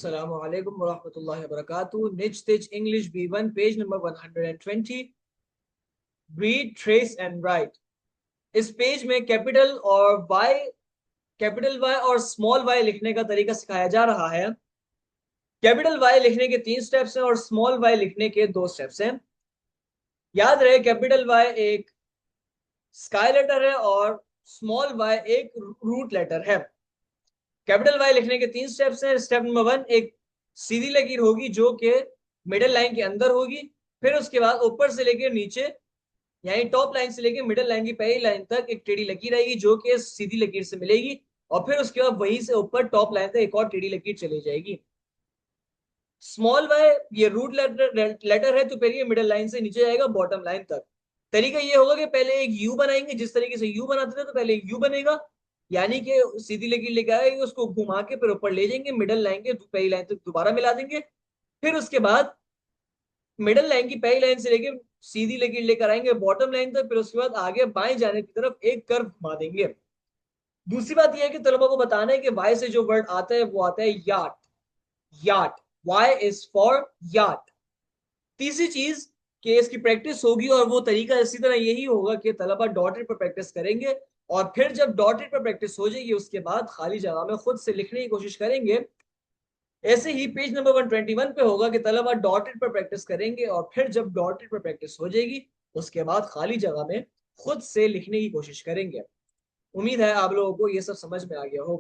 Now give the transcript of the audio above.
अस्सलामु अलैकुम वरहमतुल्लाहि वबरकातुहू। निच तिच English B1 page number 120। Read, trace and right. इस पेज में कैपिटल वाई और स्मॉल वाई लिखने का तरीका सिखाया जा रहा है। कैपिटल वाई लिखने के 3 स्टेप्स हैं और स्मॉल वाई लिखने के 2 स्टेप्स हैं। याद रहे, कैपिटल वाई एक स्काई लेटर है और स्मॉल वाई एक रूट लेटर है। कैपिटल वाई लिखने के 3 स्टेप्स हैं। स्टेप नंबर 1, एक सीधी लकीर होगी जो कि मिडिल लाइन के अंदर होगी। फिर उसके बाद ऊपर से लेकर नीचे, यानी टॉप लाइन से लेकर मिडिल लाइन की पहली लाइन तक एक टेढ़ी लकीर आएगी जो कि सीधी लकीर से मिलेगी, और फिर उसके बाद वहीं से ऊपर टॉप लाइन तक एक और टेढ़ी लकीर चली जाएगी। स्मॉल वाई ये रूट लेटर है, तो फिर ये मिडिल लाइन से नीचे जाएगा बॉटम लाइन तक। तरीका ये होगा कि पहले एक यू बनाएंगे, जिस तरीके से यू बनाते थे, तो पहले एक यू बनेगा, यानी कि सीधी लकीर लेके आएंगे, उसको घुमा के फिर ऊपर ले जाएंगे, मिडिल लाइन के पहली लाइन तक दोबारा मिला देंगे। फिर उसके बाद मिडिल लाइन की पहली लाइन से लेके सीधी लकीर लेकर आएंगे बॉटम लाइन तक, फिर उसके बाद आगे बाएं जाने की तरफ एक कर्व घुमा देंगे। दूसरी बात यह है कि तलबा को बताना है कि वाई से जो वर्ड आता है वो आता है yacht. Yacht, y is for yacht. तीसरी चीज कि इसकी प्रैक्टिस होगी, और वो तरीका इसी तरह यही होगा कि तलबा डॉटेड पर प्रैक्टिस करेंगे, और फिर जब डॉटेड पर प्रैक्टिस हो जाएगी उसके बाद खाली जगह में खुद से लिखने की कोशिश करेंगे। ऐसे ही पेज नंबर 121 पे होगा कि तलबा डॉटेड पर प्रैक्टिस करेंगे, और फिर जब डॉटेड पर प्रैक्टिस हो जाएगी उसके बाद खाली जगह में खुद से लिखने की कोशिश करेंगे। उम्मीद है आप लोगों को ये सब समझ में आ गया होगा।